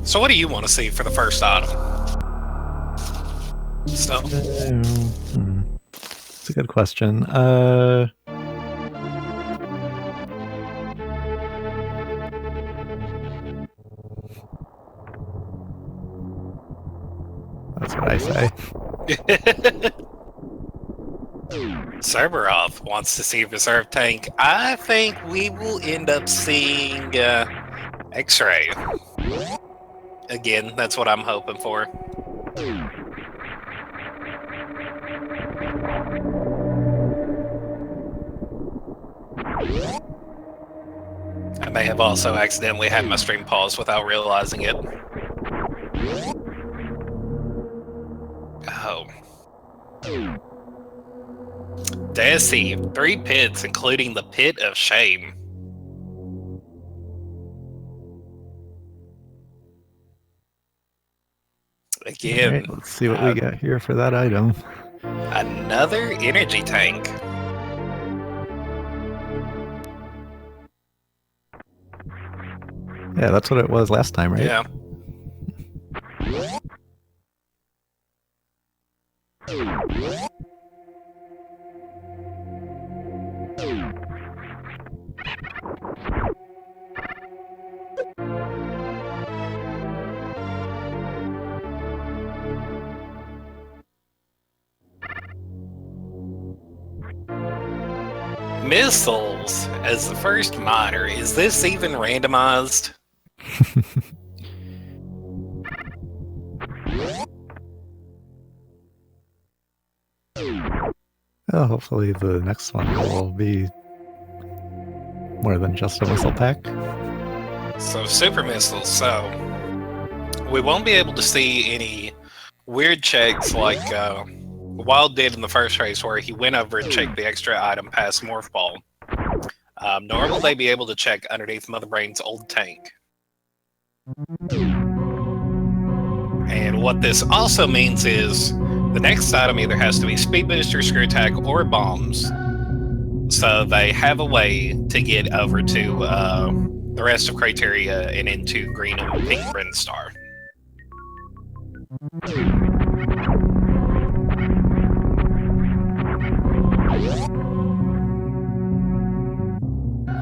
So what do you want to see for the first item? So, It's a good question. That's what I say. Cerberov wants to see Reserve Tank. I think we will end up seeing X-Ray. Again, that's what I'm hoping for. I may have also accidentally had my stream pause without realizing it. Oh. Desi, 3 pits, including the Pit of Shame. Again. Right, let's see what we got here for that item. Another energy tank. Yeah, that's what it was last time, right? Yeah. Missiles as the first miner. Is this even randomized? Well, hopefully the next one will be more than just a missile pack. So super missiles. So we won't be able to see any weird checks like Wild did in the first race, where he went over and checked the extra item past Morph Ball. Nor will they be able to check underneath Mother Brain's old tank. And what this also means is the next item either has to be Speed Booster, Screw Attack, or Bombs. So they have a way to get over to the rest of Criteria and into Green and Pink Brinstar.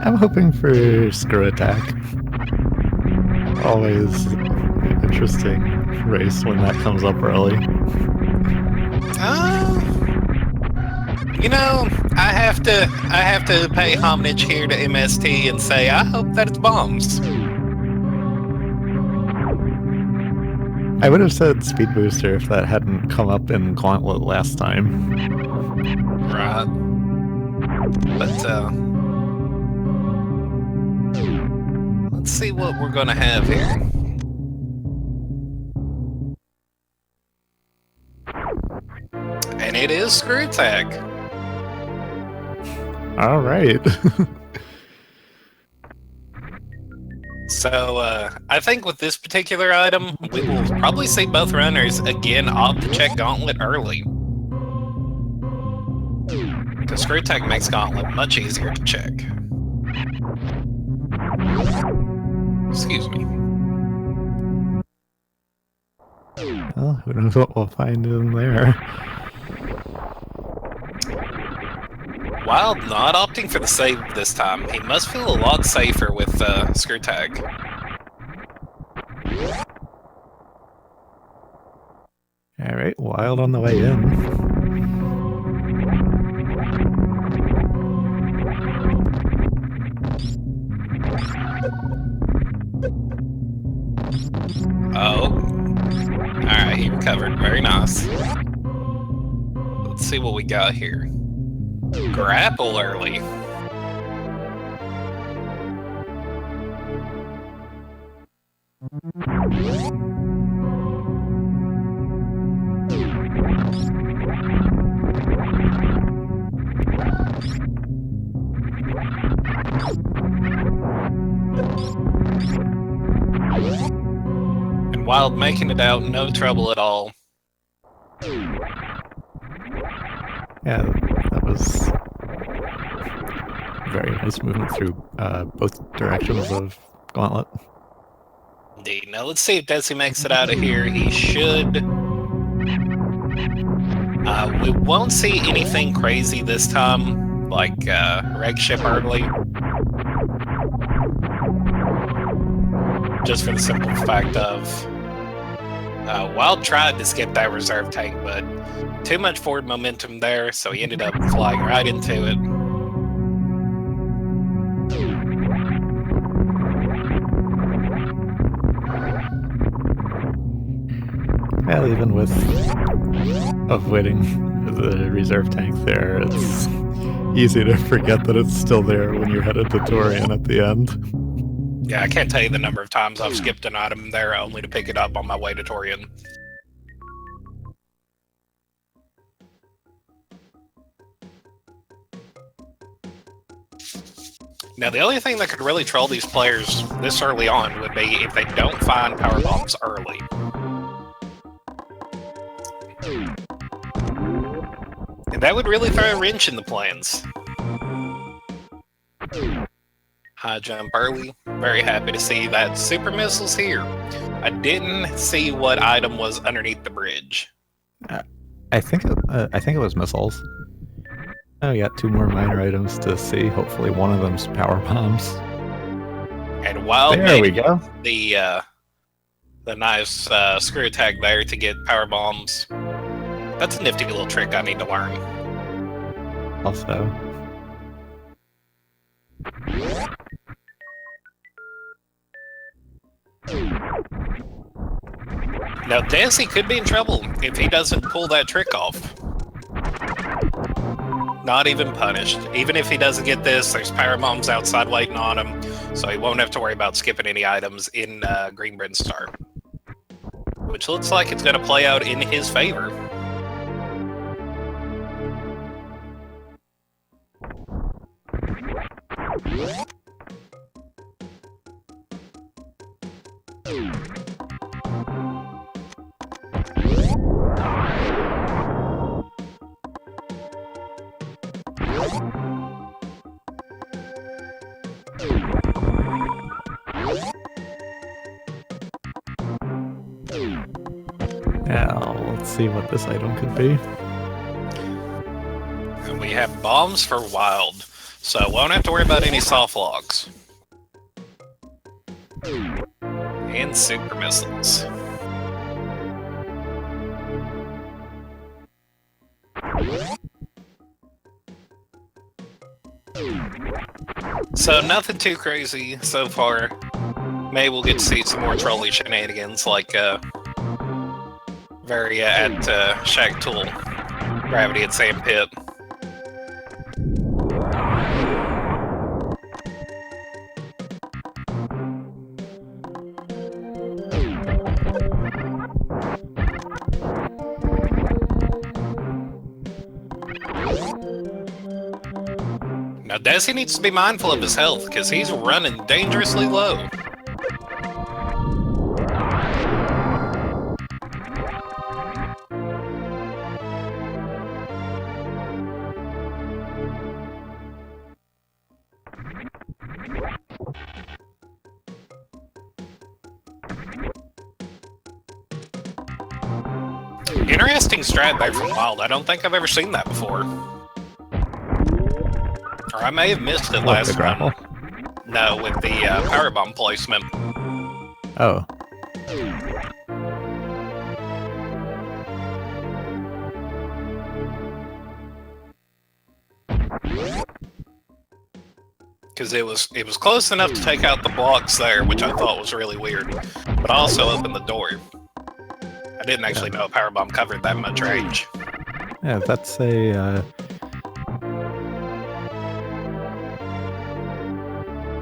I'm hoping for Screw Attack. Always an interesting race when that comes up early. You know, I have to pay homage here to MST and say I hope that it's Bombs. I would have said Speed Booster if that hadn't come up in Gauntlet last time. Right. But let's see what we're gonna have here. And it is Screw Attack. All right. So I think with this particular item, we will probably see both runners again opt to check Gauntlet early. Because Screw Attack makes Gauntlet much easier to check. Excuse me. Well, who knows what we'll find in there. Wild not opting for the save this time. He must feel a lot safer with Screw Tag. Alright, Wild on the way in. Oh. Alright, he recovered. Very nice. Let's see what we got here. Grapple early. And Wild making it out, no trouble at all. Yeah, that was very nice movement through both directions of Gauntlet. Indeed. Now let's see if Desi makes it out of here. He should. We won't see anything crazy this time, like wreck ship early. Just for the simple fact of Wild tried to skip that reserve tank, but too much forward momentum there, so he ended up flying right into it. Well, even with avoiding the reserve tank there, it's easy to forget that it's still there when you're headed to Torian at the end. Yeah, I can't tell you the number of times I've skipped an item there only to pick it up on my way to Torian. Now, the only thing that could really troll these players this early on would be if they don't find power bombs early. And that would really throw a wrench in the plans. High jump early. Very happy to see that super missile's here. I didn't see what item was underneath the bridge. I think it was missiles. Oh, we got 2 more minor items to see. Hopefully one of them's power bombs. And while there we go. The nice screw attack there to get power bombs. That's a nifty little trick I need to learn. Also. Now, Desi could be in trouble if he doesn't pull that trick off. Not even punished. Even if he doesn't get this, there's power bombs outside waiting on him, so he won't have to worry about skipping any items in Green Brinstar. Which looks like it's going to play out in his favor. Now, let's see what this item could be. And we have bombs for Wild, so won't have to worry about any soft locks. And super missiles. So nothing too crazy so far. Maybe we'll get to see some more trolly shenanigans like Varia at Shag Tool, Gravity at Sand Pit. Now Desi needs to be mindful of his health because he's running dangerously low. Interesting strat there from Wild. I don't think I've ever seen that before. Or I may have missed it last time. No, with the powerbomb placement. Oh. Because it was close enough to take out the blocks there, which I thought was really weird. But also opened the door. I didn't actually know a powerbomb covered that much range. Yeah, that's a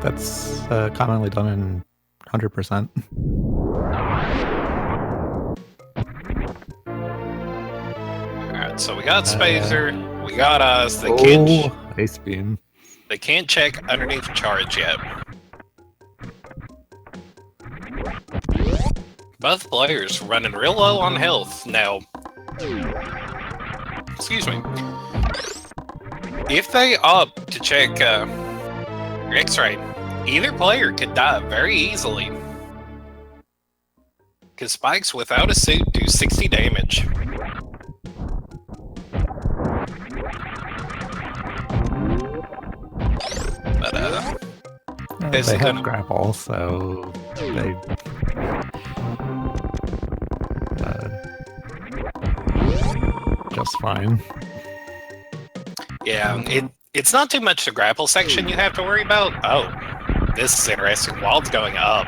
that's commonly done in 100%. Alright, so we got Spazer, we got us, they can't Ice Beam. They can't check underneath charge yet. Both players running real low on health now. Excuse me. If they opt to check X-ray, either player could die very easily. Because spikes without a suit do 60 damage. But, they have grapple, so they just fine. Yeah, it's not too much the grapple section you have to worry about. Oh, this is interesting. Wild's going up.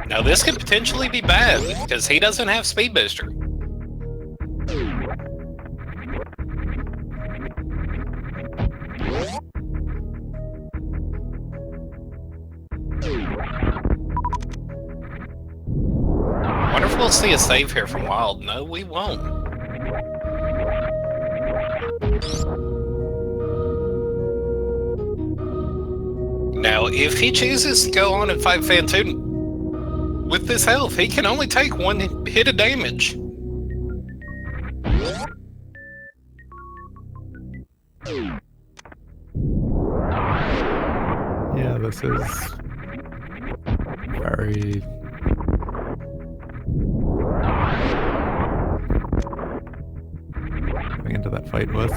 Now this could potentially be bad, because he doesn't have Speed Booster. Wonder if we'll see a save here from Wild. No, we won't. Now, if he chooses to go on and fight Fantoon with this health, he can only take one hit of damage. Yeah, this is very... going into that fight with.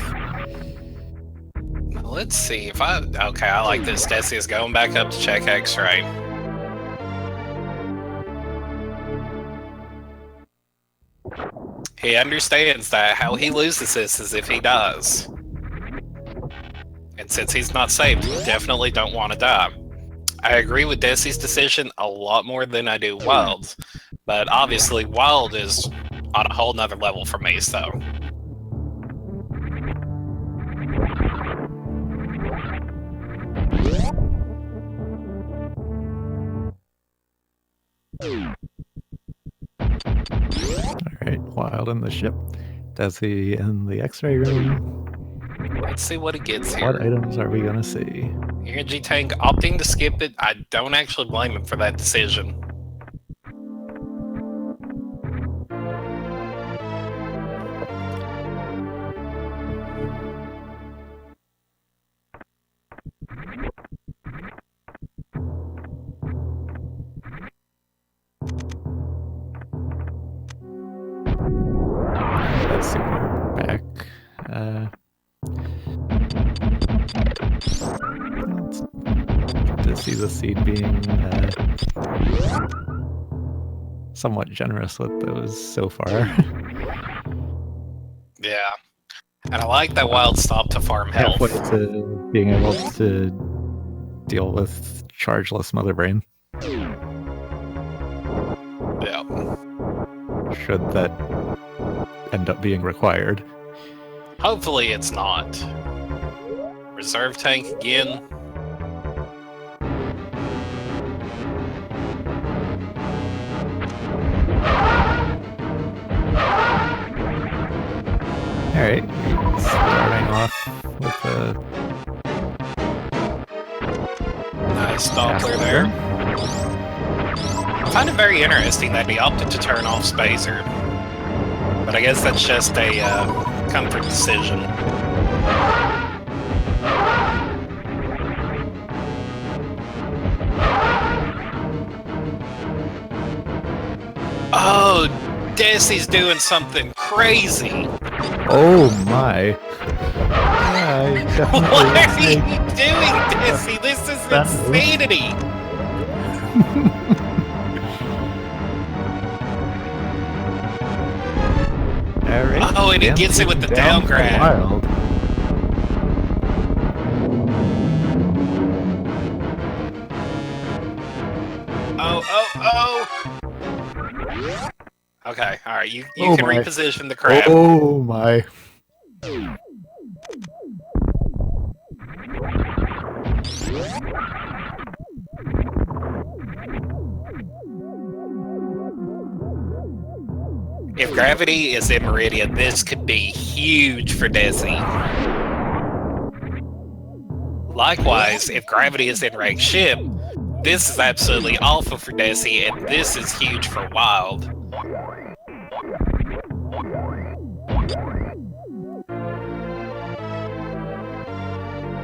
Let's see if I... Okay, I like this. Dessy is going back up to check X-ray. He understands that how he loses this is if he dies. And since he's not saved, you definitely don't want to die. I agree with Dessy's decision a lot more than I do Wild's. But obviously, Wild is on a whole nother level for me, so... Alright, Wild in the ship. Dessy in the X-ray room. Let's see what it gets here. What items are we gonna see? Energy tank opting to skip it. I don't actually blame him for that decision. That's super back. To see the seed being somewhat generous with those so far. Yeah. And I like that Wild stop to farm health. Halfway to being able to deal with chargeless Mother Brain. Yeah. Should that end up being required. Hopefully it's not. Reserve tank again. Alright, starting off with a nice Doppler there. I find it very interesting that he opted to turn off Spacer. But I guess that's just a comfort decision. Oh, Dessy's doing something crazy. Oh my. What are you doing, Dessy? This is insanity. Oh, and he gets it with the down grab. Wild. Oh. Okay, alright, you can reposition the crab. Oh my. If gravity is in Meridian, this could be huge for Dessy. Likewise, if gravity is in Ranked Ship, this is absolutely awful for Dessy, and this is huge for Wild.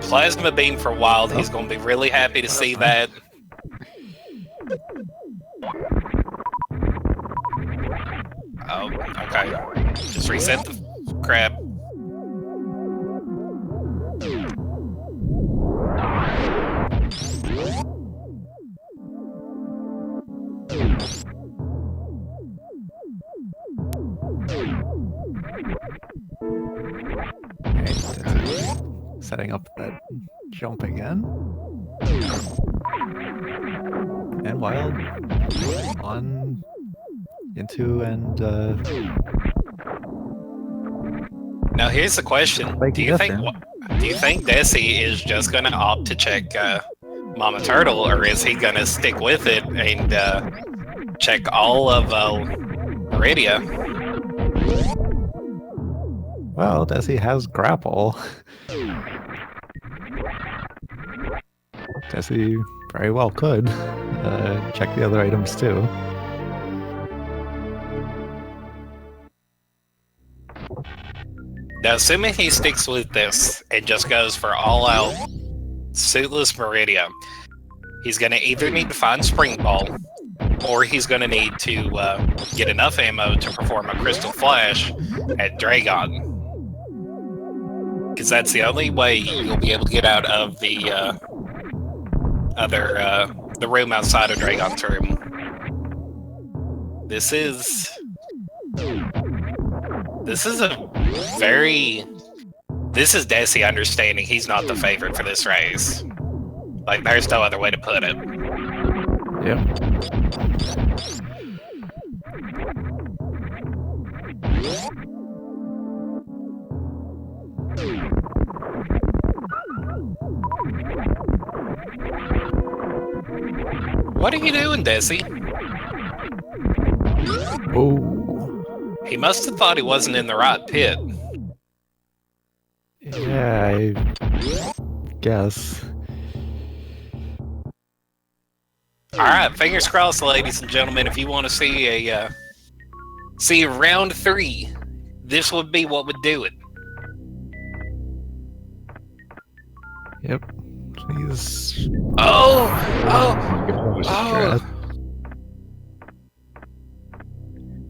Plasma Beam for Wild, he's going to be really happy to see that. Oh, okay. Just reset the crab. Setting up that jump again. And Wild on into and Now here's the question: Do you think Dessy is just gonna opt to check Mama Turtle, or is he gonna stick with it and check all of Meridia? Well, Dessy has grapple. Dessy very well could check the other items too. Now, assuming he sticks with this and just goes for all-out suitless Meridia, he's going to either need to find Spring Ball, or he's going to need to get enough ammo to perform a Crystal Flash at Dragon. Because that's the only way you'll be able to get out of the the room outside of Dragon's room. This is Dessy understanding he's not the favorite for this race. Like, there's no other way to put it. Yep. What are you doing, Dessy? Oh. He must have thought he wasn't in the right pit. Yeah, I guess. Alright, fingers crossed, ladies and gentlemen. If you want to see round 3, this would be what would do it. Yep. Please. Oh!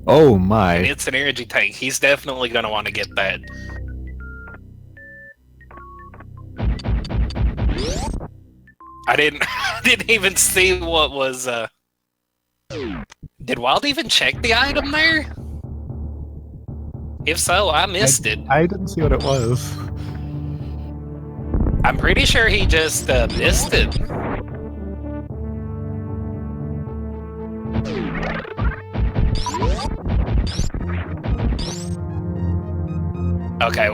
Oh my. It's an energy tank. He's definitely going to want to get that. I didn't even see what was, Did Wild even check the item there? If so, I missed it. I didn't see what it was. I'm pretty sure he just missed it. Okay,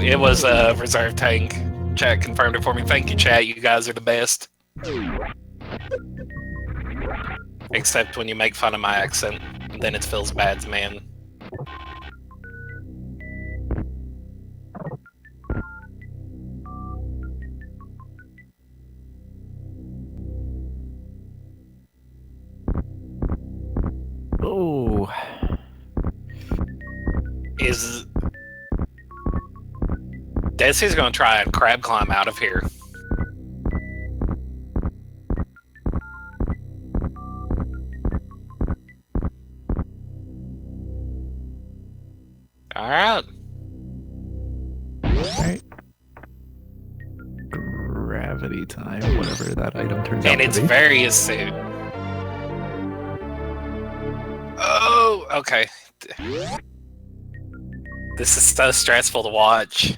it was a reserve tank. Chat confirmed it for me. Thank you, chat. You guys are the best. Except when you make fun of my accent, then it feels bad, man. Oh. Dessy's gonna try and crab climb out of here. Alright. Alright. Gravity time, whatever that item turns out to be. And it's very astute. Oh, okay. This is so stressful to watch.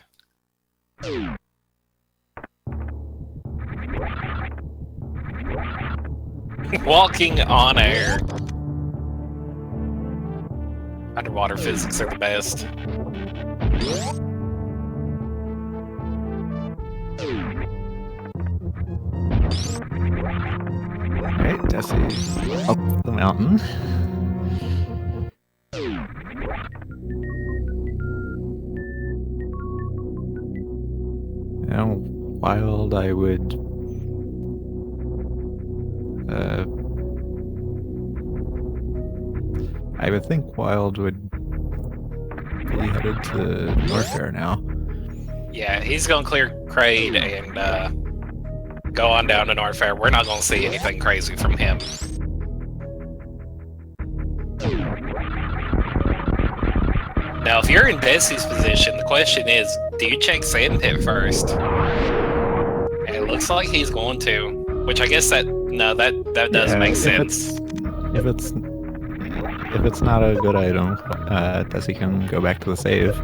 Walking on air. Underwater physics are the best. Alright, Dessy up the mountain. Now, Wild, I would think Wild would be headed to Norfair now. Yeah, he's gonna clear Kraid and go on down to Norfair. We're not gonna see anything crazy from him. Now, if you're in Dessy's position, the question is, do you check Sandpit first? And it looks like he's going to. Which I guess that does make sense. If it's not a good item, Dessy can go back to the save.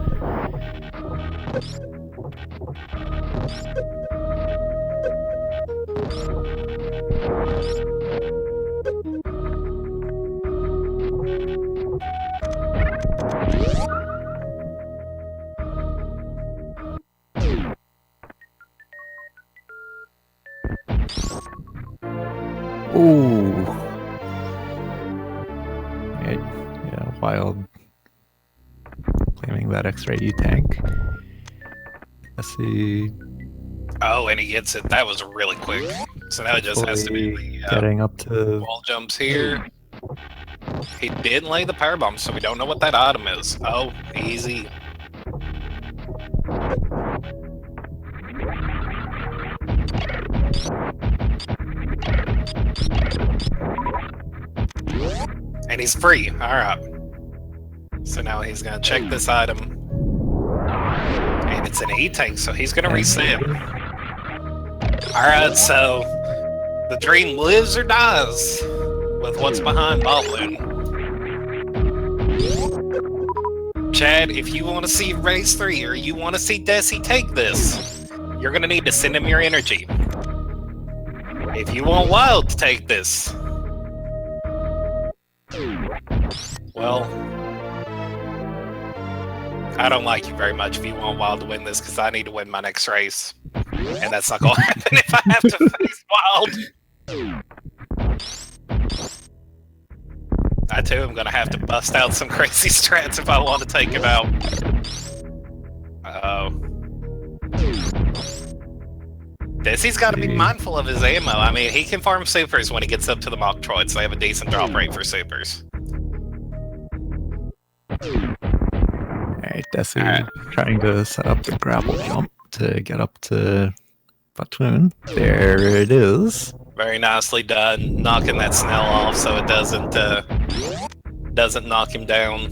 Ooh. Right. Yeah, Wild claiming that extra E tank. Let's see. Oh, and he gets it. That was really quick. So now it just has to be the getting up to wall jumps here. He didn't lay the power bomb, so we don't know what that item is. Oh, easy. And he's free. Alright. So now he's going to check this item. And it's an E-tank, so he's going to reset. Alright, so the dream lives or dies with what's behind Balloon. Chad, if you want to see Race 3 or you want to see Dessy take this, you're going to need to send him your energy. If you want Wild to take this, well, I don't like you very much if you want Wild to win this, because I need to win my next race. And that's not going to happen if I have to face Wild. I too am going to have to bust out some crazy strats if I want to take him out. Uh-oh. Dessy's got to be mindful of his ammo. I mean, he can farm supers when he gets up to the mock droids. They have a decent drop rate for supers. Alright, Dessy trying to set up the grapple jump to get up to Platoon. There it is. Very nicely done, knocking that Snell off so it doesn't knock him down.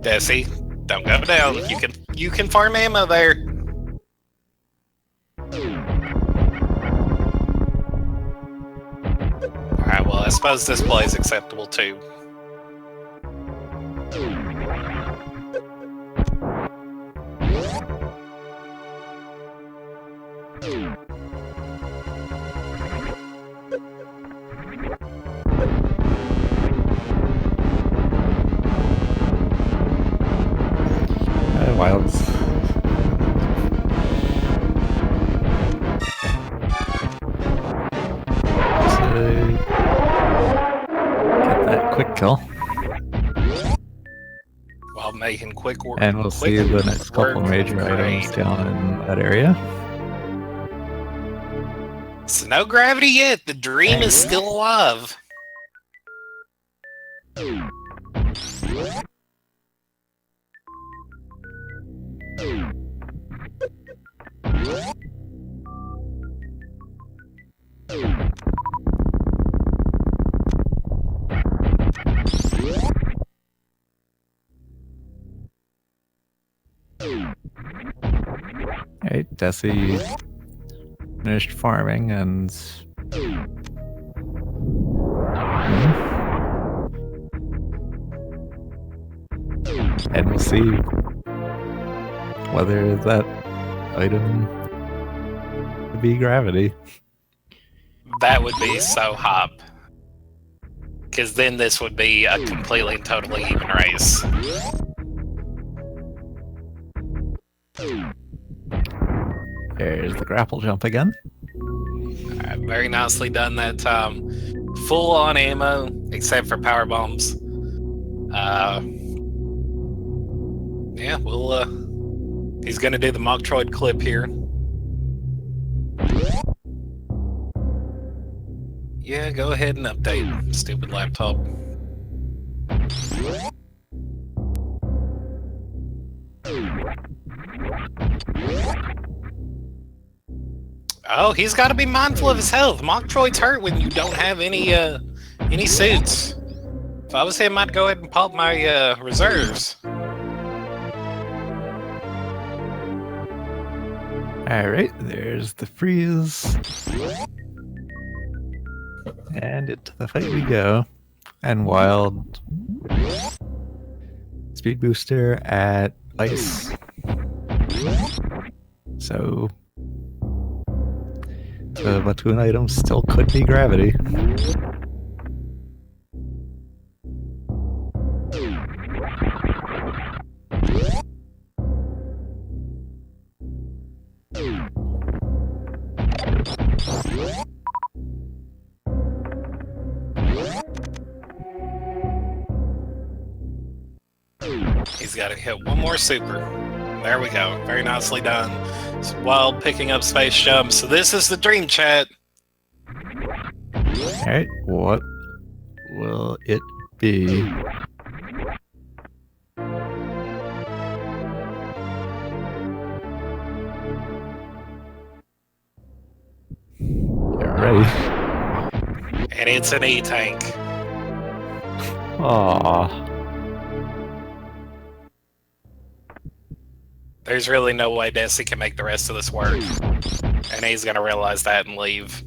Dessy, don't go down. You can farm ammo there. Alright, well, I suppose this play is acceptable too. Wilds. Get that quick kill. While making quick work. And we'll see the next couple major items down in that area. So no gravity yet. The dream is still alive. Right, Dessy finished farming and we'll see whether that item would be gravity. That would be so hop. Because then this would be a completely and totally even race. There's the grapple jump again. Alright, very nicely done that time. Full on ammo, except for power bombs. Yeah, we'll, he's gonna do the mock droid clip here. Yeah, go ahead and update, stupid laptop. Oh, he's got to be mindful of his health. Mock droids hurt when you don't have any suits. If I was him, I'd go ahead and pop my reserves. Alright, there's the freeze. And into the fight we go. And Wild speed booster at ice. So the Platoon item still could be gravity. He's got to hit one more super. There we go. Very nicely done. While picking up space jumps. So this is the dream chat. Alright, what will it be? Get ready. And it's an E-tank. Aww. There's really no way Dessy can make the rest of this work. And he's gonna realize that and leave.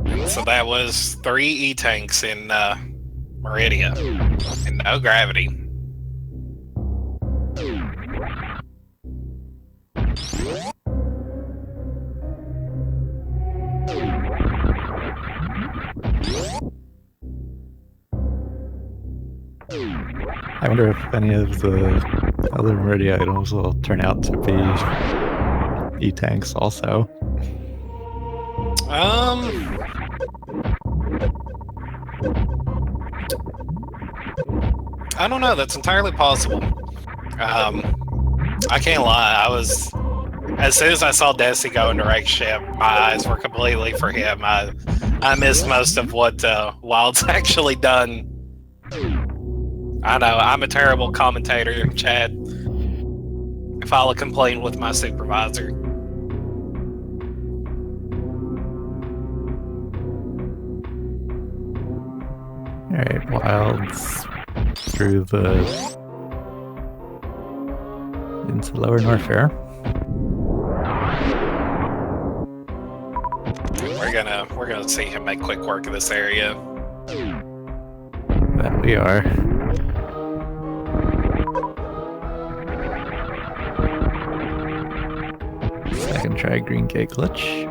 And so that was 3 E-tanks in Meridia. And no gravity. I wonder if any of the other Meridia items will turn out to be E-tanks also. I don't know. That's entirely possible. I can't lie. As soon as I saw Dessy go in direct ship, my eyes were completely for him. I missed most of what Wild's actually done. I know, I'm a terrible commentator, Chad. File a complaint with my supervisor. Alright, Wild's through into Lower Norfair. We're gonna see him make quick work of this area. That we are. Second try green gate glitch.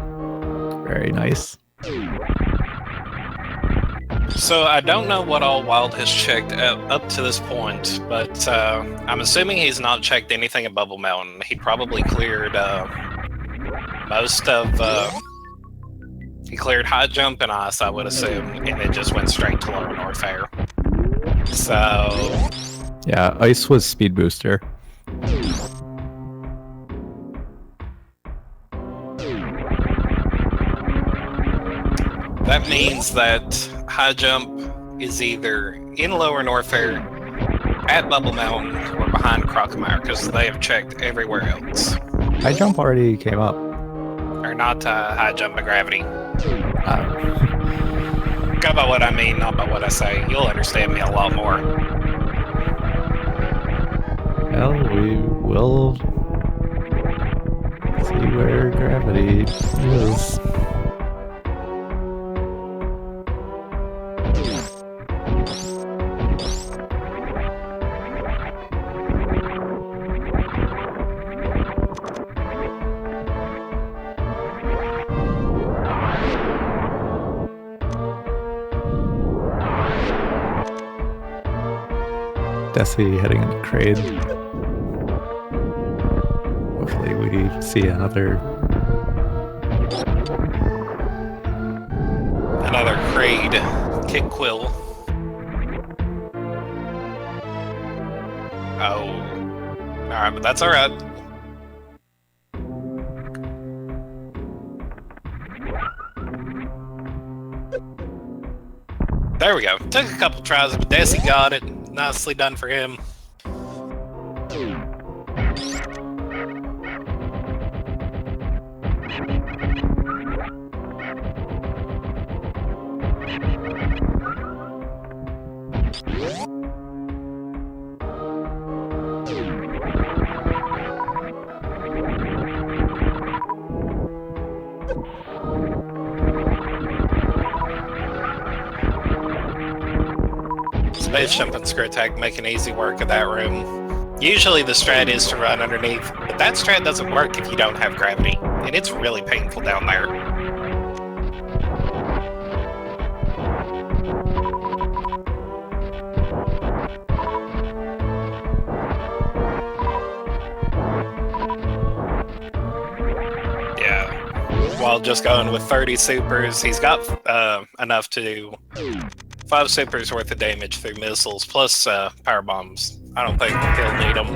Very nice. So I don't know what all Wild has checked up to this point, but I'm assuming he's not checked anything at Bubble Mountain. He probably cleared most of... he cleared high jump and ice, I would assume, and it just went straight to Lower Norfair. So... yeah, ice was speed booster. That means that high jump is either in Lower Norfair, at Bubble Mountain, or behind Crocomire, because they have checked everywhere else. High jump already came up. Or not high jump, but gravity. Go by what I mean, not by what I say. You'll understand me a lot more. Well, we will see where gravity is. Dessy heading into Crade. Hopefully we see another Crade kick quill. Oh. Alright, but that's alright. There we go. Took a couple tries, but Desi got it. Nicely done for him. Space jump and screw attack making easy work of that room. Usually the strat is to run underneath, but that strat doesn't work if you don't have gravity, and it's really painful down there. Yeah, while just going with 30 supers, he's got enough to do 5 supers worth of damage through missiles, plus power bombs. I don't think he'll need them.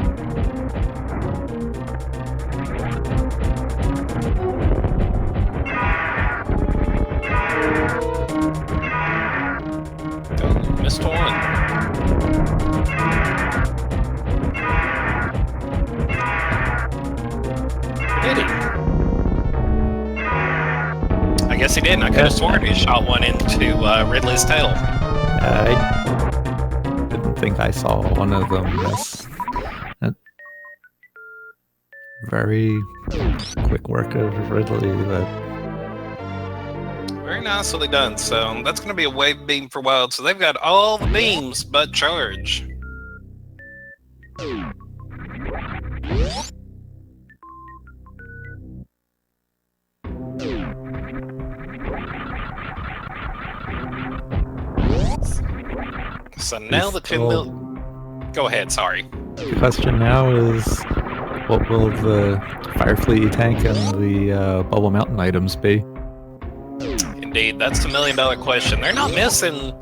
Oh, missed one. Did he? I guess he didn't. I could have sworn he shot one into Ridley's tail. I didn't think I saw one of them miss. Very quick work of Ridley. Very nicely done. So that's going to be a wave beam for Wild. So they've got all the beams but charge. So now the 2 mil... Go ahead, sorry. The question now is, what will the Firefleet tank and the Bubble Mountain items be? Indeed, that's the $1 million question. They're not missing...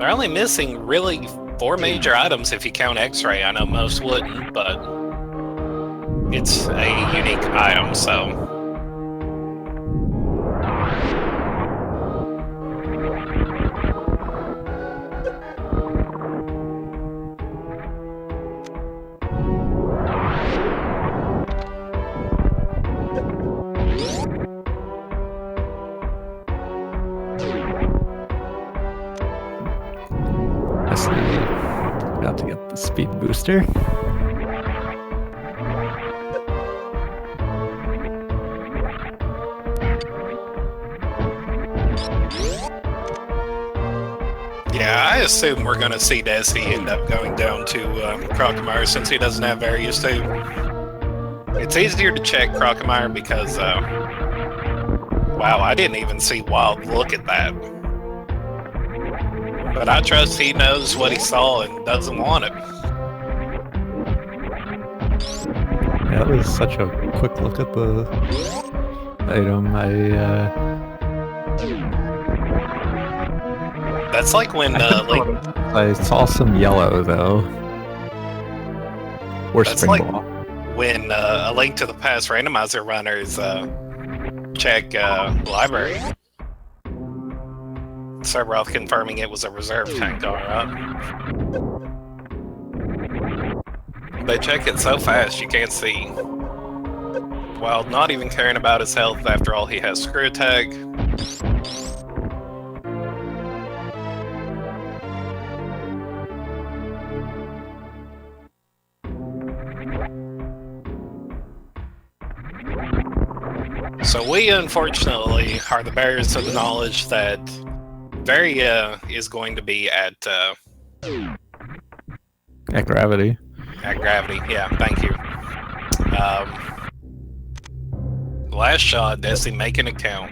They're only missing really 4 major items if you count X-Ray. I know most wouldn't, but... It's a unique item, so... About to get the speed booster. Yeah, I assume we're going to see Desi end up going down to Crocomire since he doesn't have Various 2. It's easier to check Crocomire because, wow, I didn't even see Wild look at that. But I trust he knows what he saw and doesn't want it. Yeah, that was such a quick look at the item. That's like when I saw some yellow though. Or that's spring like ball. When A Link to the Past randomizer runners check library. Serveroth confirming it was a reserve tank, alright. They check it so fast you can't see. While not even caring about his health, after all he has screw attack. So we unfortunately are the bearers of the knowledge that Varia is going to be at gravity. At gravity, yeah, thank you. Last shot, Desi, make an account.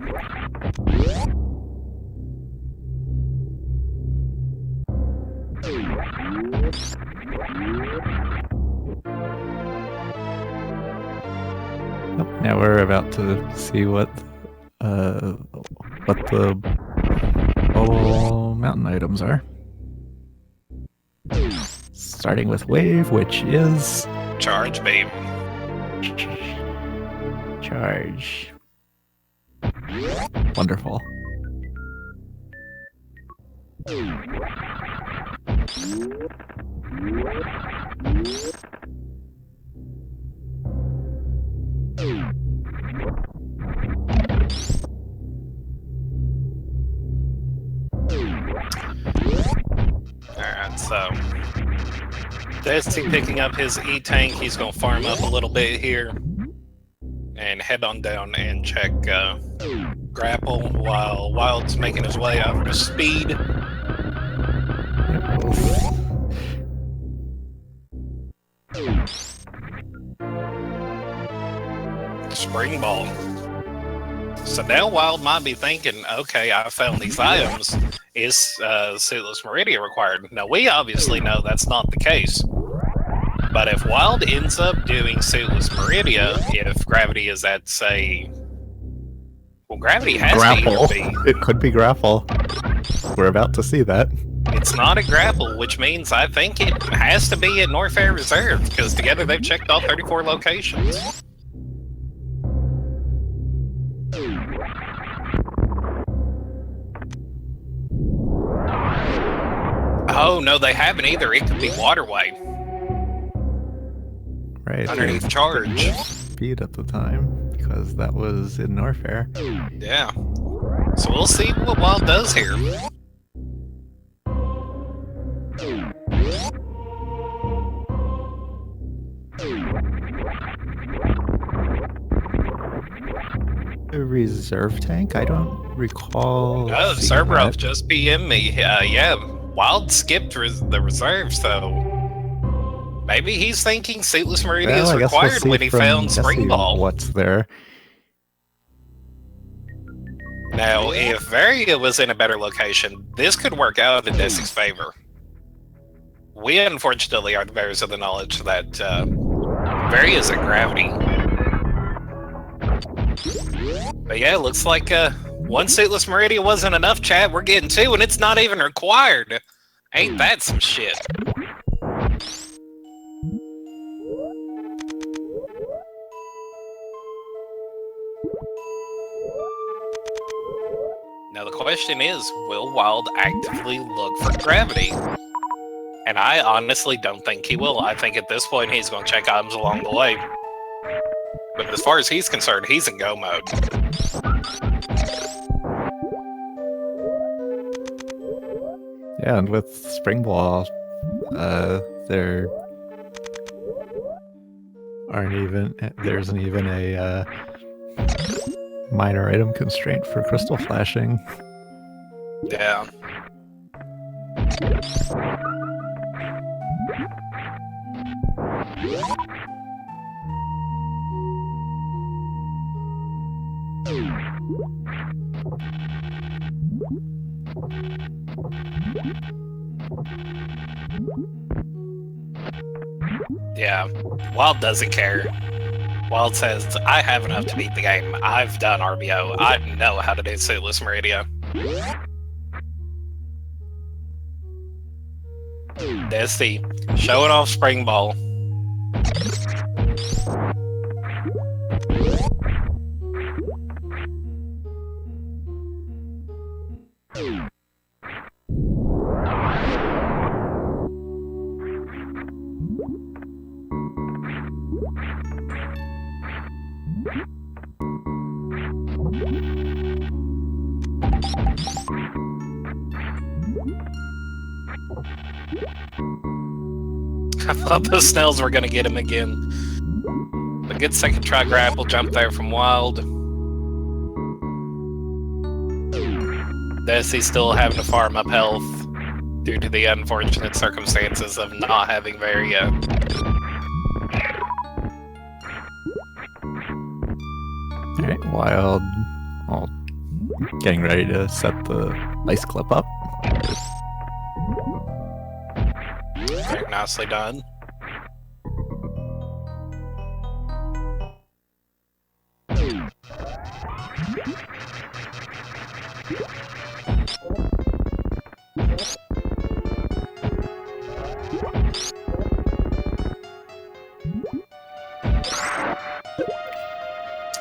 Now we're about to see what the Bubble Mountain items are. Starting with Wave, which is... Charge, babe. Charge. Alright, so Destiny picking up his E-Tank. He's going to farm up a little bit here and head on down and check grapple while Wild's making his way over to speed. Spring Ball. So now Wild might be thinking, okay, I found these items. Is Suitless Meridia required? Now, we obviously know that's not the case. But if Wild ends up doing Suitless Meridia, if gravity is at, say... Well, gravity has grapple. to either be... It could be grapple. We're about to see that. It's not a grapple, which means I think it has to be at Norfair Reserve, because together they've checked all 34 locations. Oh, no, they haven't either. It could be Waterway. Right. Underneath charge. Speed at the time, because that was in Norfair. Yeah. So we'll see what Wild does here. A reserve tank? I don't recall. No, Cerberus just PM me. Yeah, Wild skipped the reserve, so maybe he's thinking Suitless Meridia is required when he found Spring Ball. What's there? Now, if Varia was in a better location, this could work out in Dessy's favor. We unfortunately are the bearers of the knowledge that Varia's at gravity. But yeah, it looks like one Suitless Meridia wasn't enough, chat. We're getting two, and it's not even required. Ain't that some shit? Now the question is, will Wild actively look for gravity? And I honestly don't think he will. I think at this point he's going to check items along the way. But as far as he's concerned, he's in go mode. Yeah, and with Spring Ball, there isn't even a minor item constraint for crystal flashing. Yeah. Yeah, Wild doesn't care. Wild says, I have enough to beat the game. I've done RBO. I know how to do Suitless Meridia. Destiny, showing off Spring Ball. I thought the Snells were going to get him again. A good second try grapple jump there from Wild. Desi still having to farm up health due to the unfortunate circumstances of not having Varia. Alright, Wild. Getting ready to set the ice clip up. Very nicely done.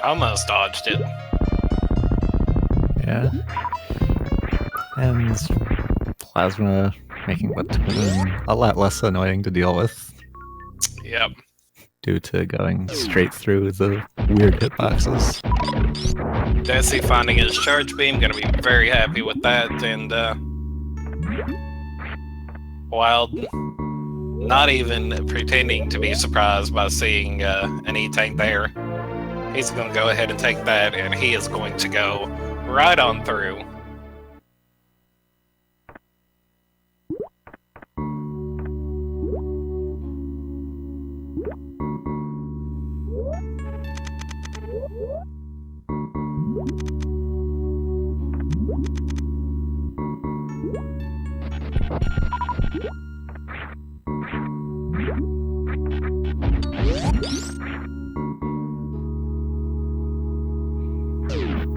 Almost dodged it. Yeah. And plasma, making the twin a lot less annoying to deal with. Yep. Due to going straight through the weird hitboxes. Desi finding his charge beam, gonna be very happy with that, and Wild not even pretending to be surprised by seeing an E-Tank there. He's gonna go ahead and take that, and he is going to go right on through.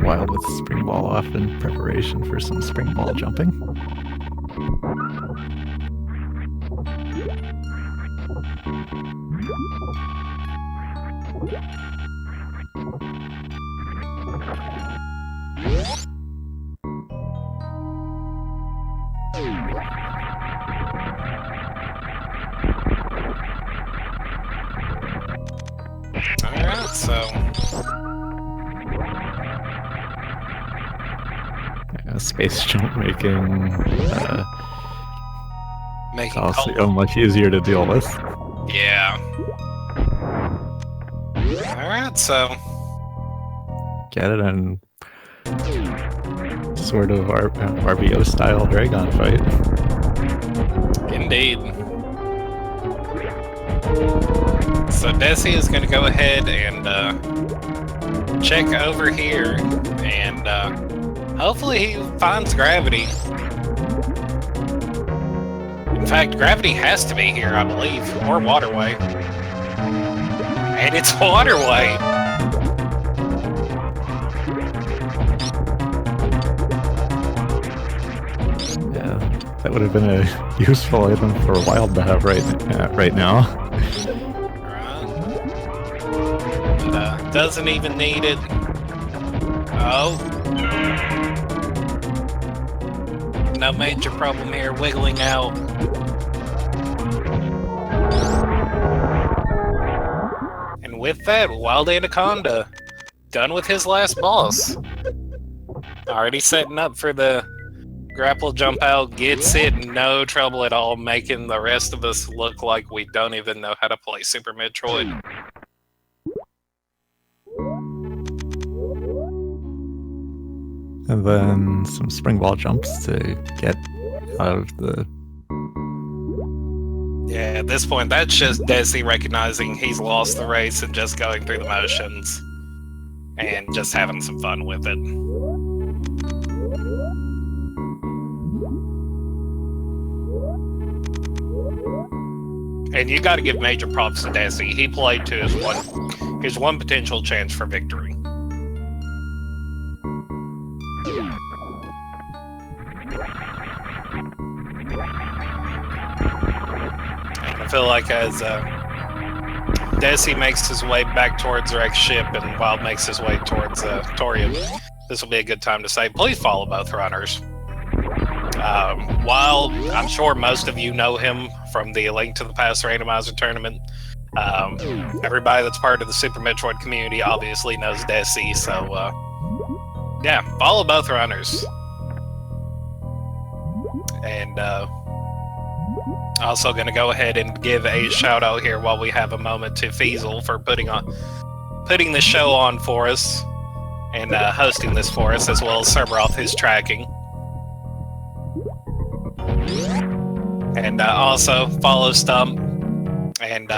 Wild with spring ball off in preparation for some spring ball jumping. Alright, so space jump making Col much easier to deal with. Yeah. Alright, so Get it in sort of RBO style Dragon fight. indeed. So Desi is going to go ahead and check over here, and hopefully he finds gravity. In fact, gravity has to be here, I believe, or waterway. And it's waterway. Yeah, that would have been a useful item for Wild to have right now. But, doesn't even need it. Oh. No major problem here, wiggling out. And with that, WildAnaconda done with his last boss. Already setting up for the grapple jump out, gets it, no trouble at all, making the rest of us look like we don't even know how to play Super Metroid. And then some spring ball jumps to get out of the... Yeah, at this point, that's just Desi recognizing he's lost the race and just going through the motions. And just having some fun with it. And you gotta give major props to Desi. He played to his one potential chance for victory. I feel like as Desi makes his way back towards Rex's ship and Wild makes his way towards Torium, this will be a good time to say, please follow both runners. Wild, I'm sure most of you know him from the Link to the Past Randomizer tournament. Everybody that's part of the Super Metroid community obviously knows Desi, so yeah, follow both runners. And also going to go ahead and give a shout out here while we have a moment to Feasel for putting the show on for us and hosting this for us, as well as Cerberoth, who's tracking. And also follow Stump, and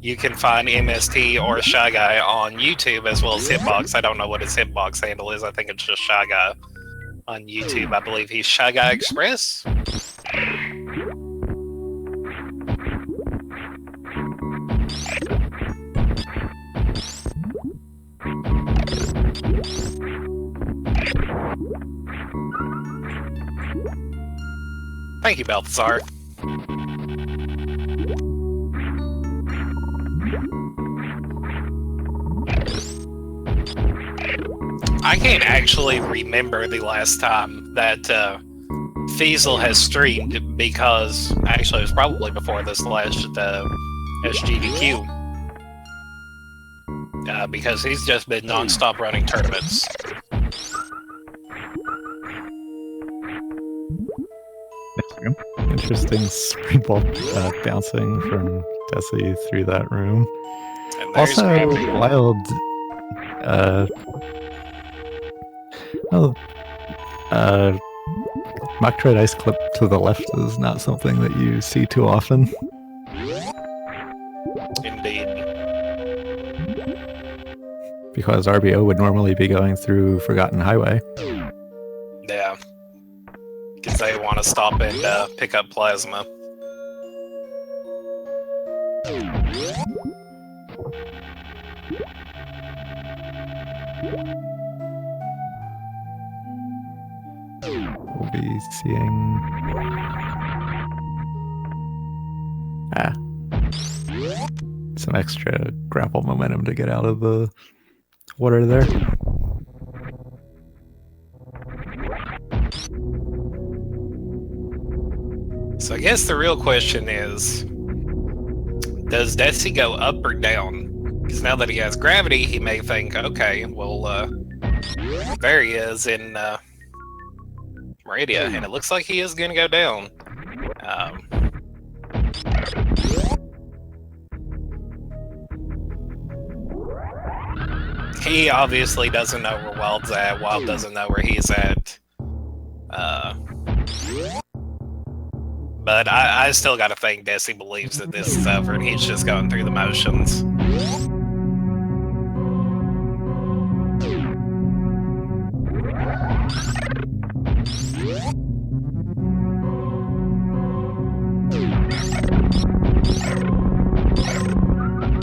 you can find MST or Shy Guy on YouTube, as well as Hitbox. I don't know what his Hitbox handle is. I think it's just Shy Guy on YouTube. I believe he's Shy Guy Express. Thank you, Balthazar. I can't actually remember the last time that Fiesel has streamed because actually it was probably before this last SGDQ. Because he's just been non-stop running tournaments. Interesting spring ball bouncing from Dessy through that room. Also, Wild. Moctroid Ice Clip to the left is not something that you see too often. Indeed. Because RBO would normally be going through Forgotten Highway. Yeah. Because they want to stop and pick up plasma. We'll be seeing... some extra grapple momentum to get out of the water there. So I guess the real question is, does Dessy go up or down? Because now that he has gravity, he may think, okay, well, there he is in Meridia, and it looks like he is going to go down. He obviously doesn't know where Wild's at. Wild doesn't know where he's at. But I still gotta think Dessy believes that this is over and he's just going through the motions.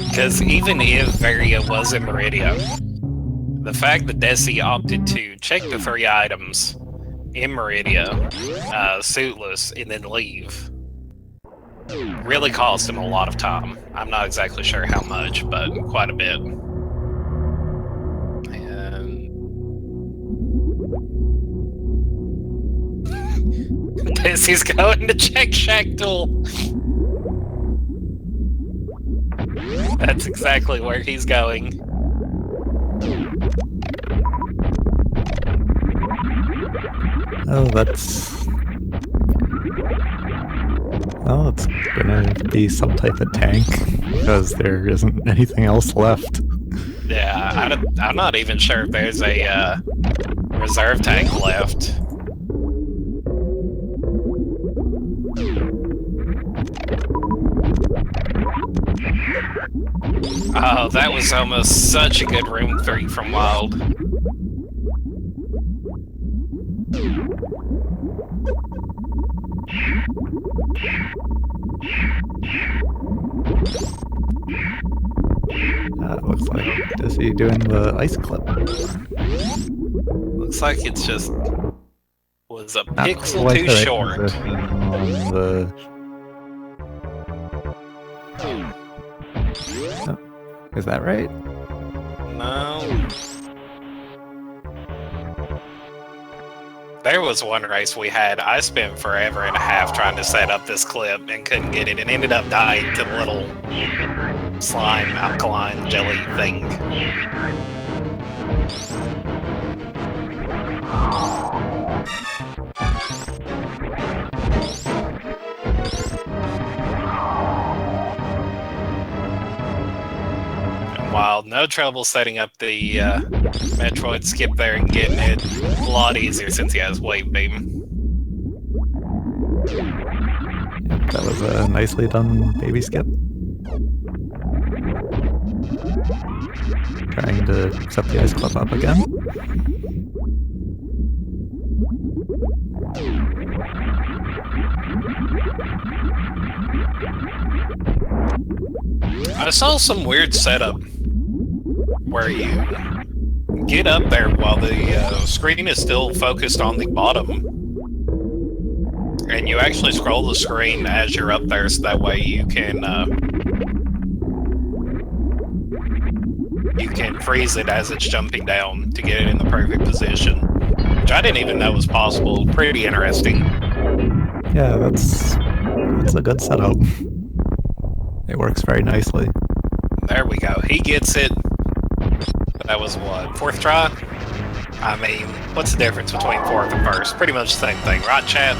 Because even if Varia was in Meridia, the fact that Dessy opted to check the 3 items in Meridia, suitless, and then leave, really cost him a lot of time. I'm not exactly sure how much, but quite a bit. And Dessy's going to check Shacktool. That's exactly where he's going. Oh, that's... Well, it's gonna be some type of tank, because there isn't anything else left. Yeah, I'm not even sure if there's a reserve tank left. Oh, that was almost such a good room 3 from Wild. Looks like Dessy doing the ice clip. Looks like it's just was a Not pixel too short. On the... Oh, is that right? No. There was one race we had, I spent forever and a half trying to set up this clip and couldn't get it and ended up dying to the little slime, alkaline, jelly thing. Wild, no trouble setting up the Metroid skip there and getting it a lot easier since he has Wave Beam. That was a nicely done baby skip. Trying to set the ice clip up again. I saw some weird setup where you get up there while the screen is still focused on the bottom, and you actually scroll the screen as you're up there, so that way you can freeze it as it's jumping down to get it in the perfect position, which I didn't even know was possible. Pretty interesting. Yeah, that's a good setup. It works very nicely. There we go. He gets it. That was what, 4th try? I mean, what's the difference between 4th and 1st? Pretty much the same thing, right, chat?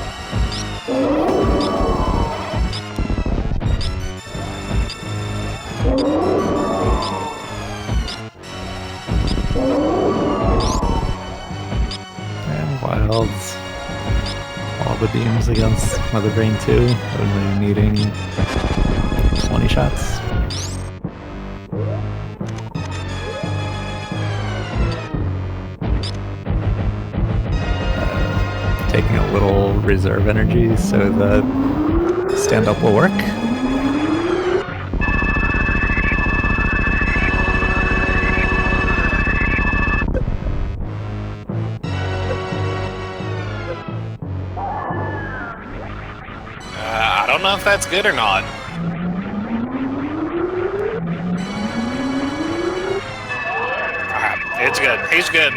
And Wild's all the beams against Mother Brain 2, only needing 20 shots. Taking a little reserve energy so that stand-up will work. I don't know if that's good or not. It's good. He's good.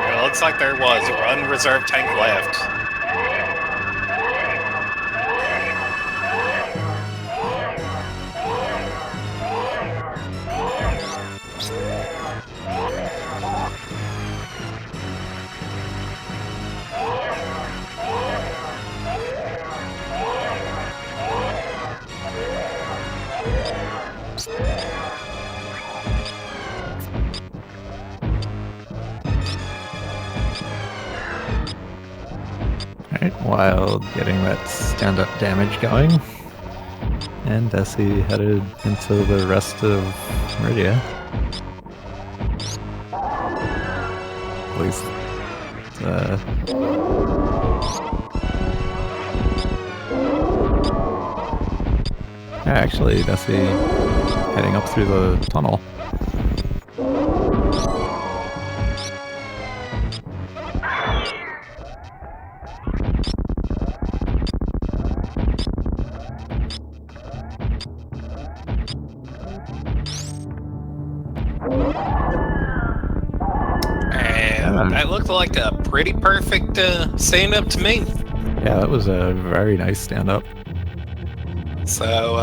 It looks like there was one reserve tank left. Alright, Wild getting that stand-up damage going. And Dessy headed into the rest of Meridia. At least, yeah, actually, Dessy heading up through the tunnel. And that looked like a pretty perfect stand-up to me. Yeah, that was a very nice stand-up. So,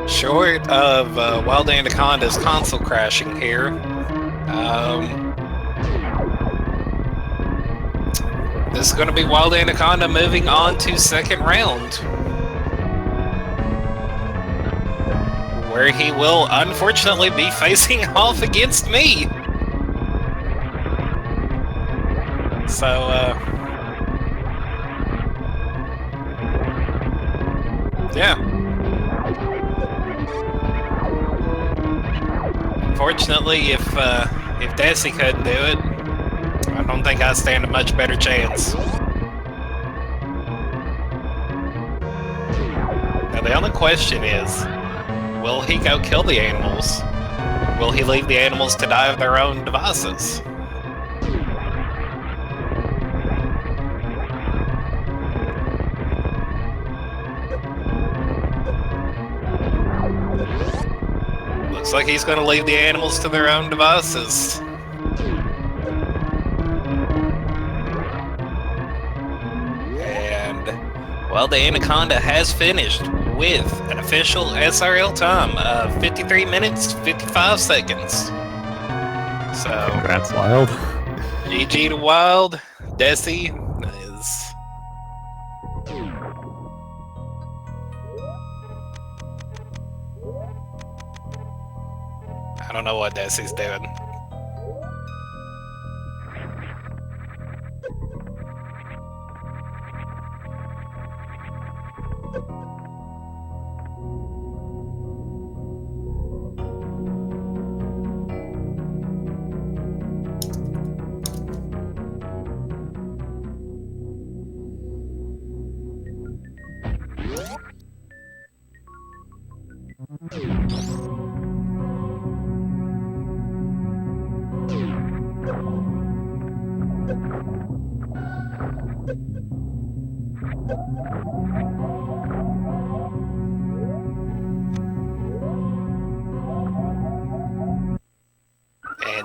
short of WildAnaconda's console crashing here, this is going to be WildAnaconda moving on to 2nd round, where he will unfortunately be facing off against me. So, yeah. Unfortunately, if Dessy couldn't do it, I don't think I stand a much better chance. Now the only question is, will he go kill the animals? Will he leave the animals to die of their own devices? Looks like he's going to leave the animals to their own devices. And, well, the Anaconda has finished with an official SRL time of 53 minutes, 55 seconds. So, Congrats, Wild. GG to Wild. Dessy is... I don't know what Dessy's doing.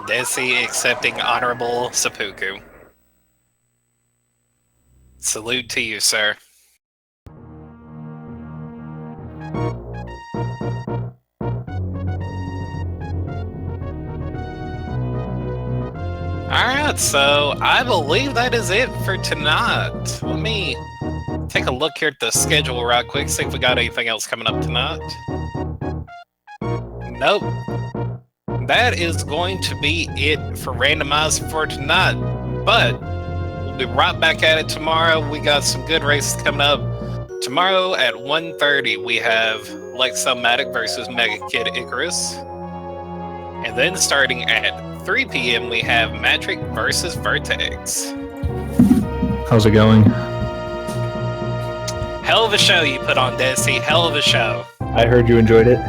Desi accepting honorable seppuku. Salute to you, sir. Alright, so I believe that is it for tonight. Let me take a look here at the schedule right quick, see if we got anything else coming up tonight. Nope. That is going to be it for Randomizer for tonight. But we'll be right back at it tomorrow. We got some good races coming up. Tomorrow at 1:30, we have Lexomatic versus Mega Kid Icarus. And then starting at 3 p.m., we have Matric versus Vertex. How's it going? Hell of a show you put on, Desi. Hell of a show. I heard you enjoyed it.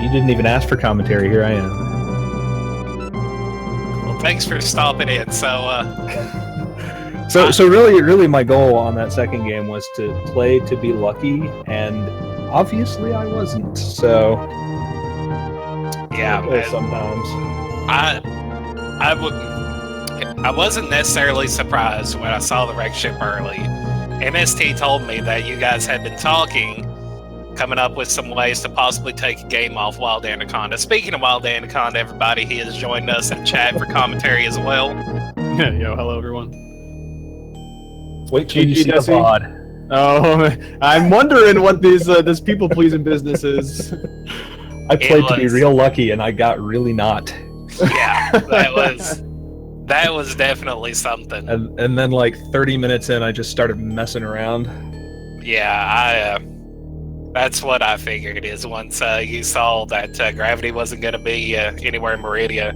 You didn't even ask for commentary. Here I am. Well, thanks for stopping in. So really, my goal on that second game was to play to be lucky, and obviously I wasn't. So yeah, man. Sometimes I wasn't necessarily surprised when I saw the wreck ship early. MST told me that you guys had been talking, coming up with some ways to possibly take a game off WildAnaconda. Speaking of WildAnaconda, everybody, he has joined us in chat for commentary as well. Yo, hello everyone. Wait till you see the pod. Oh, I'm wondering what this people pleasing business is. I played to be real lucky, and I got really not. Yeah, that was definitely something. And then, like 30 minutes in, I just started messing around. Yeah, that's what I figured. Is once you saw that gravity wasn't going to be anywhere in Meridia,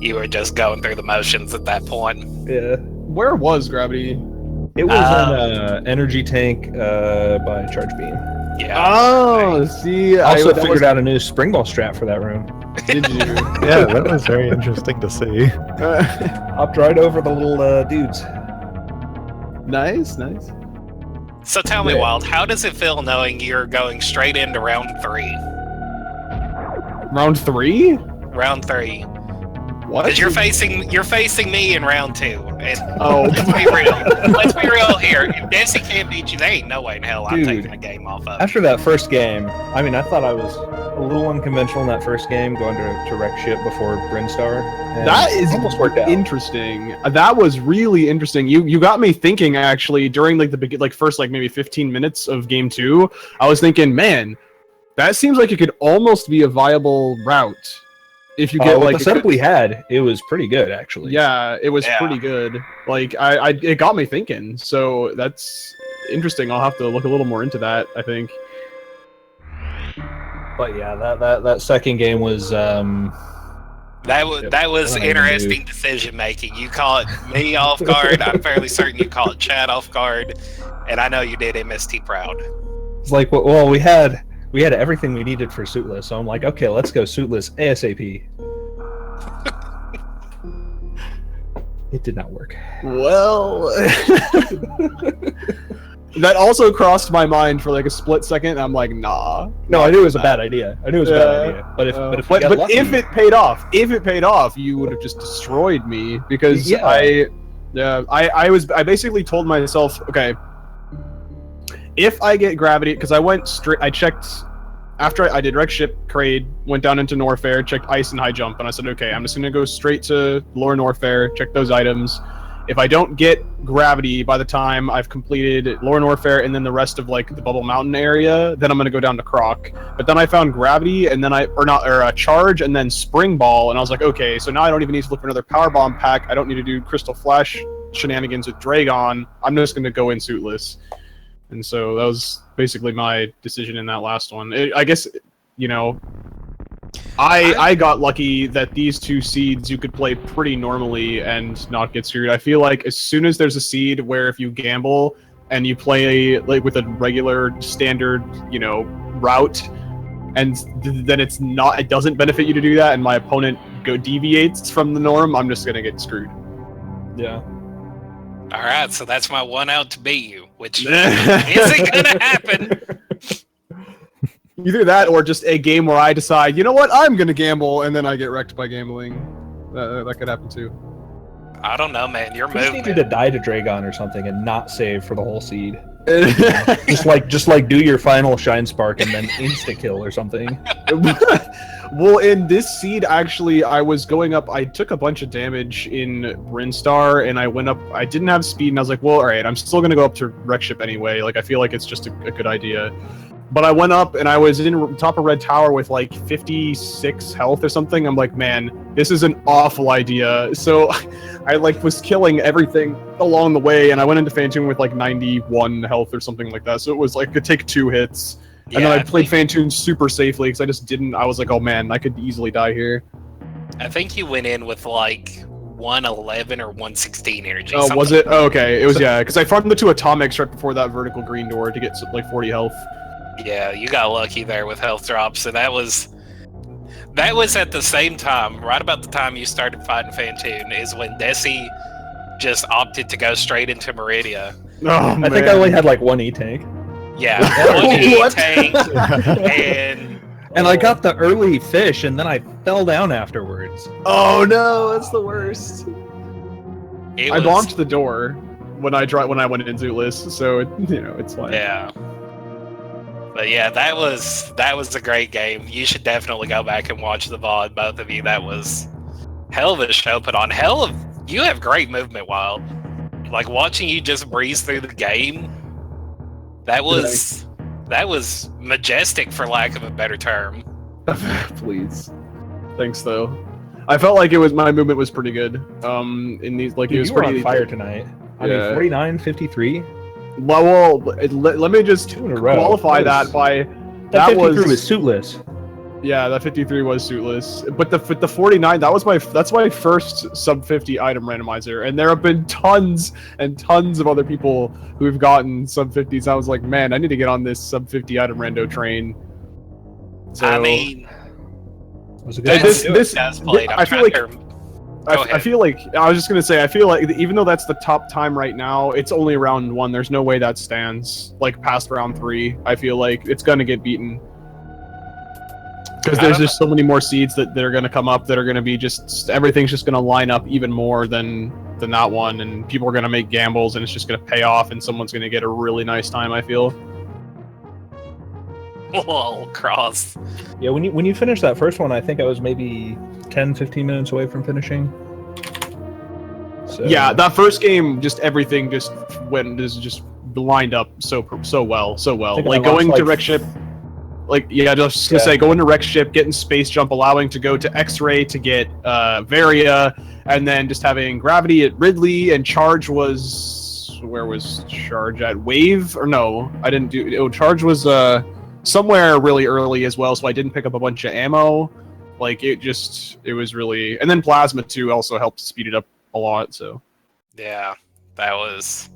you were just going through the motions at that point. Yeah. Where was gravity? It was on energy tank by Charge Beam. Yeah. Oh, see, I also figured out a new spring ball strat for that room. Did you? Yeah, that was very interesting to see. Hopped right over the little dudes. Nice. So tell me, Wild, how does it feel knowing you're going straight into round 3? Round 3? Round 3. What? Because you're facing me in round 2. And let's be real here. If Desi can't beat you, there ain't no way in hell I'm taking a game off of. After that first game, I mean, I thought I was a little unconventional in that first game, going to wreck ship before Brinstar. That is almost worked out. Interesting. That was really interesting. You got me thinking actually during the first maybe 15 minutes of game 2. I was thinking, man, that seems like it could almost be a viable route. If you get the setup we had, it was pretty good actually. Yeah, it was pretty good. It got me thinking. So that's interesting. I'll have to look a little more into that, I think. But yeah, that second game was that was interesting decision making. You caught me off guard. I'm fairly certain you caught Chad off guard, and I know you did MST proud. It's like, well, we had everything we needed for suitless, so I'm like, okay, let's go suitless ASAP. It did not work. Well, that also crossed my mind for a split second. And I'm like, nah. No, I knew it was a bad idea. But if it paid off, you would have just destroyed me because I basically told myself, okay, if I get gravity, because I checked after I did wreck ship, Kraid, went down into Norfair, checked ice and high jump, and I said, okay, I'm just gonna go straight to lower Norfair, check those items. If I don't get gravity by the time I've completed lower Norfair and then the rest of the Bubble Mountain area, then I'm gonna go down to Croc. But then I found gravity, and then charge, and then spring ball, and I was like, okay, so now I don't even need to look for another power bomb pack. I don't need to do crystal flash shenanigans with Dragon. I'm just gonna go in suitless. And so that was basically my decision in that last one. I guess, I got lucky that these 2 seeds you could play pretty normally and not get screwed. I feel like as soon as there's a seed where if you gamble and you play with a regular standard, route, and then it doesn't benefit you to do that, and my opponent deviates from the norm, I'm just gonna get screwed. Yeah. All right, so that's my one out to beat you, which isn't gonna happen. Either that or just a game where I decide, you know what, I'm gonna gamble, and then I get wrecked by gambling. That could happen too. I don't know, man. Your I just movement. need you to die to Dragon or something and not save for the whole seed. just like do your final Shine Spark and then insta kill or something. Well, in this seed, actually, I was going up. I took a bunch of damage in Brinstar, and I went up. I didn't have speed, and I was like, well, all right, I'm still gonna go up to Wreck Ship anyway. Like, I feel like it's just a good idea. But I went up, and I was in top of Red Tower with like 56 health or something. I'm like, man, this is an awful idea. So I like was killing everything along the way, and I went into Phantom with like 91 health or something like that. So it was like, could take 2 hits. And then I played Phantom super safely because I just didn't. I was like, oh man, I could easily die here. I think you went in with like 111 or 116 energy. Oh, was it? Oh, okay. It was, yeah, because I farmed the 2 atomics right before that vertical green door to get like 40 health. Yeah, you got lucky there with health drops. So that was at the same time, right about the time you started fighting Phantom, is when Desi just opted to go straight into Meridia. Oh, I think I only had like 1 E-Tank. Yeah, 1 E-Tank, and I got the early fish, and then I fell down afterwards. Oh no, that's the worst. I bombed the door when I went in Zootless, so it's fine. Yeah. But yeah, that was a great game. You should definitely go back and watch the VOD, both of you. That was hell of a show put on. You have great movement, Wild. Like watching you just breeze through the game. That was majestic, for lack of a better term. Please, thanks though. I felt like my movement was pretty good. In these, like, Dude, it was you were pretty on fire tonight. I mean, 49, 53. Well, let me just qualify that by that 53 was suitless. Yeah, that 53 was suitless. But the 49, that's my first sub 50 item randomizer, and there have been tons and tons of other people who've gotten sub 50s. I was like, man, I need to get on this sub 50 item rando train. So, I mean, I feel like I was just gonna say, I feel like even though that's the top time right now, it's only round 1. There's no way that stands like past round 3. I feel like it's gonna get beaten. Because there's just so many more seeds that are going to come up that are going to be everything's just going to line up even more than that one, and people are going to make gambles, and it's just going to pay off, and someone's going to get a really nice time, I feel. Whoa, cross. Yeah, when you finish that first one, I think I was maybe 10-15 minutes away from finishing. So. Yeah, that first game, everything just lined up so well. Like going to Wreck Ship. Like, yeah, just gonna say, going to Wreck Ship, getting Space Jump, allowing to go to X-Ray to get Varia, and then just having Gravity at Ridley, and Charge was... Where was Charge at? Wave? Or no, I didn't do... Charge was somewhere really early as well, so I didn't pick up a bunch of ammo. Like, it was really... And then Plasma, too, also helped speed it up a lot, so... Yeah, that was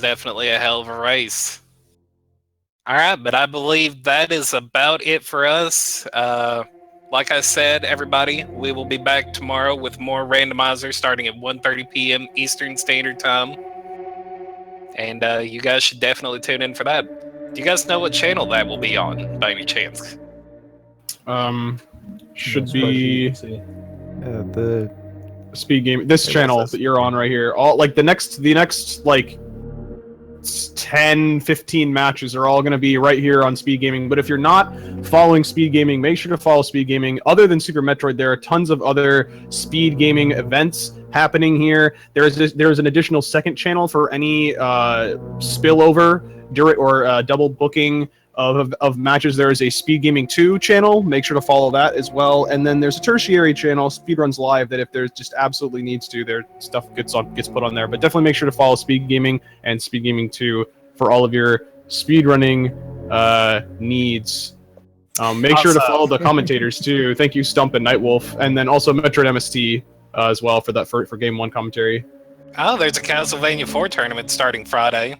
definitely a hell of a race. All right, but I believe that is about it for us. Like I said, everybody, we will be back tomorrow with more Randomizer starting at 1:30 p.m. Eastern Standard Time. And you guys should definitely tune in for that. Do you guys know what channel that will be on, by any chance? Should be the Speed Gaming. This channel that you're on right here. All like the next like 10-15 matches are all going to be right here on Speed Gaming. But if you're not following Speed Gaming, make sure to follow Speed Gaming. Other than Super Metroid, there are tons of other Speed Gaming events happening here. There's an additional second channel for any spillover or double booking of matches. There is a Speed Gaming 2 channel. Make sure to follow that as well. And then there's a tertiary channel, Speedruns Live, that if there's just absolutely needs to, their stuff gets put on there. But definitely make sure to follow Speed Gaming and Speed Gaming 2 for all of your speedrunning needs. Make sure to follow the commentators too. Thank you, Stump and Nightwolf, and then also Metroid MST as well for that for Game 1 commentary. Oh, there's a Castlevania 4 tournament starting Friday.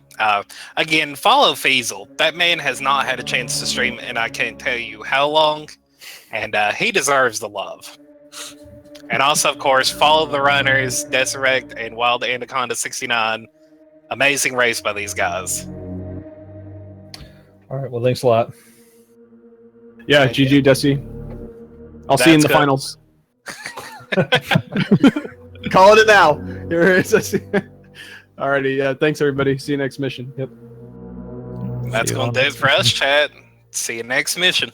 Again, follow Feasel. That man has not had a chance to stream, and I can't tell you how long, and he deserves the love. And also, of course, follow the runners, Dessyreqt and WildAnaconda69. Amazing race by these guys. All right. Well, thanks a lot. Yeah, Thank GG, Desi. I'll see you in the That's good. finals. Calling it now. Here it is. Alrighty, yeah. Thanks everybody. See you next mission. Yep. That's See you gonna on do it next for us, mission. chat. See you next mission.